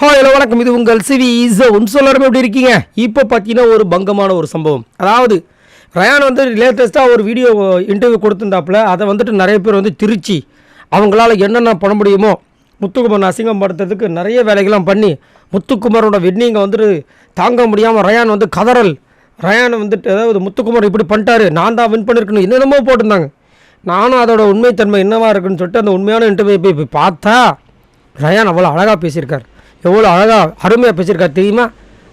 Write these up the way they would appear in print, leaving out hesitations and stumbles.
Hello வணக்கம். இது உங்கள் சிவி எல்லாருமே எப்படி இருக்கீங்க? இப்போ பார்த்தீங்கன்னா ஒரு பங்கமான ஒரு சம்பவம். அதாவது ரயான் வந்து லேட்டஸ்ட்டாக ஒரு வீடியோ இன்டர்வியூ கொடுத்துருந்தாப்புல. அதை வந்துட்டு நிறைய பேர் வந்து திருச்சி அவங்களால என்னென்ன பண்ண முடியுமோ முத்துக்குமார் அசிங்கப்படுத்துறதுக்கு நிறைய வேலைகள்லாம் பண்ணி முத்துக்குமாரோட வெண்ணிங்கை வந்துட்டு தாங்க முடியாமல் ரயான் வந்து கதறல். ரயான் வந்துட்டு அதாவது முத்துக்குமார் இப்படி பண்ணிட்டாரு, நான் தான் வின் பண்ணியிருக்கணும், என்னென்னமோ போட்டிருந்தாங்க. நானும் அதோட உண்மைத்தன்மை என்னவா இருக்குன்னு சொல்லிட்டு அந்த உண்மையான இன்டர்வியூ போய் பார்த்தா ரயான் அவ்வளோ அழகாக பேசியிருக்கார். எவ்வளோ அழகாக அருமையாக பேசியிருக்கார் தெரியுமா?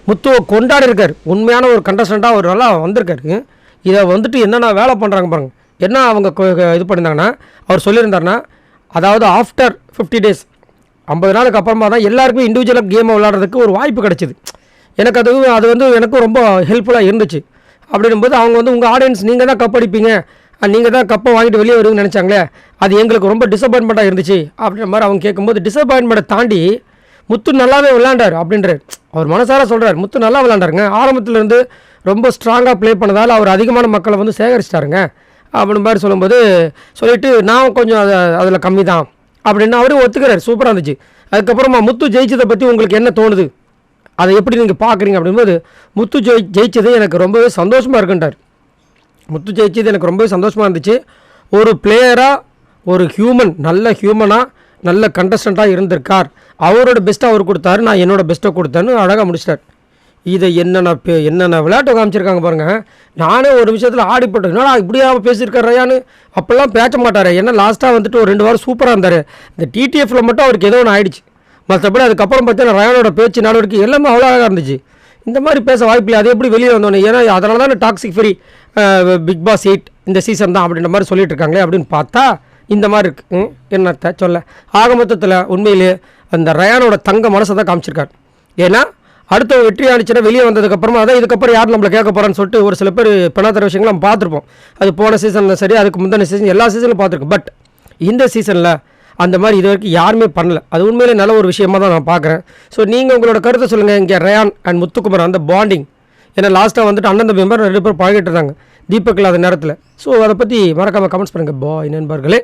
முத்துவை கொண்டாடி இருக்கார். உண்மையான ஒரு கண்டஸ்டண்ட்டாக ஒரு நல்லா வந்திருக்காரு. இதை வந்துட்டு என்னென்ன வேலை பண்ணுறாங்க பாருங்கள். என்ன அவங்க இது பண்ணியிருந்தாங்கன்னா, அவர் சொல்லியிருந்தாருன்னா, அதாவது ஆஃப்டர் 50 days 50 நாளுக்கு அப்புறமா தான் எல்லாருக்குமே இண்டிவிஜுவலாக கேமை விளாட்றதுக்கு ஒரு வாய்ப்பு கிடச்சிது. எனக்கு அது வந்து எனக்கும் ரொம்ப ஹெல்ப்ஃபுல்லாக இருந்துச்சு. அப்படின்னும்போது அவங்க வந்து உங்கள் ஆடியன்ஸ் நீங்கள் தான் கப் அடிப்பீங்க, நீங்கள் தான் கப்பை வாங்கிட்டு வெளியே வருவீங்கன்னு நினச்சாங்களே, அது எங்களுக்கு ரொம்ப டிசப்பாயின்மெண்ட்டாக இருந்துச்சு அப்படின்ற மாதிரி அவங்க கேட்கும்போது, டிசப்பாயின்மெண்ட்டை தாண்டி முத்து நல்லாவே விளாண்டார் அப்படின்றார். அவர் மனசார சொல்கிறார், முத்து நல்லா விளாண்டாருங்க, ஆரம்பத்துலேருந்து ரொம்ப ஸ்ட்ராங்காக ப்ளே பண்ணதால் அவர் அதிகமான மக்களை வந்து சேகரிச்சிட்டாருங்க அப்படின்னு மாதிரி சொல்லும்போது சொல்லிவிட்டு நான் கொஞ்சம் அதில் கம்மி தான் அப்படின்னு அவரும் ஒத்துக்கிறார். சூப்பராக இருந்துச்சு. அதுக்கப்புறமா முத்து ஜெயிச்சதை பற்றி உங்களுக்கு என்ன தோணுது, அதை எப்படி நீங்கள் பார்க்குறீங்க அப்படிங்கும்போது, முத்து ஜெயிச்சது எனக்கு ரொம்பவே சந்தோஷமாக இருக்குன்றார். முத்து ஜெயிச்சது எனக்கு ரொம்பவே சந்தோஷமாக இருந்துச்சு. ஒரு பிளேயராக, ஒரு ஹியூமன், நல்ல ஹியூமனாக, நல்ல கண்டஸ்டண்ட்டாக இருந்திருக்கார். அவரோட பெஸ்ட்டை அவர் கொடுத்தாரு, நான் என்னோடய பெஸ்ட்டை கொடுத்தேன்னு அழகாக முடிச்சிட்டார். இதை என்னென்ன விளையாட்டு காமிச்சிருக்காங்க பாருங்கள். நானே ஒரு விஷயத்தில் ஆடிப்பட்டேன், என்னடா இப்படியா பேசியிருக்கார் ரயான்னு. அப்போல்லாம் பேச மாட்டார். ஏன்னா லாஸ்ட்டாக வந்துட்டு ஒரு 2 வாரம் சூப்பராக இருந்தார். இந்த டிடிஎஃப்பில் மட்டும் அவருக்கு ஏதோ ஒன்று ஆயிடுச்சு. மற்றபடி அதுக்கப்புறம் பார்த்தீங்கன்னா ரயானோட பேச்சு நடவடிக்கை எல்லாமே அவ்வளோ அழகாக இருந்துச்சு. இந்த மாதிரி பேச வாய்ப்பில்லை. அது எப்படி வெளியே வந்தோன்னே, ஏன்னா அதனால தான் டாக்ஸிக் ஃப்ரீ பிக் பாஸ் 8 இந்த சீசன் தான் அப்படின்ற மாதிரி சொல்லிட்டு இருக்காங்களே அப்படின்னு பார்த்தா இந்த மாதிரி இருக்கு. என்னத்தை சொல்ல, ஆக மொத்தத்தில் உண்மையிலே அந்த ரயானோட தங்க மனசை தான் காமிச்சிருக்கார். ஏன்னா அடுத்த வெற்றி ஆணிச்சுன்னா வெளியே வந்ததுக்கப்புறமா அதான் இதுக்கப்புறம் யார் நம்மளை கேட்க போகிறான்னு சொல்லிட்டு ஒரு சில பேர் பெணாத்தர விஷயங்கள் நம்ம பார்த்துருப்போம். அது போன சீசனில் சரி, அதுக்கு முந்தின சீசன், எல்லா சீசனும் பார்த்துருக்கோம். பட் இந்த சீசனில் அந்த மாதிரி இது வரைக்கும் யாருமே பண்ணல. அது உண்மையிலே நல்ல ஒரு விஷயமாக தான் நான் பார்க்குறேன். ஸோ நீங்கள் உங்களோட கருத்தை சொல்லுங்கள். இங்கே ரயான் அண்ட் முத்துக்குமார் அந்த பாண்டிங், ஏன்னா லாஸ்ட்டாக வந்துட்டு அண்ணன் தம்பி மாதிரி 2 பேர் பழகிட்டு இருந்தாங்க தீபக் இல்லாத நேரத்தில். ஸோ அதை பற்றி மறக்காமல் கமெண்ட்ஸ் பண்ணுங்கள் பாய் நண்பர்களே.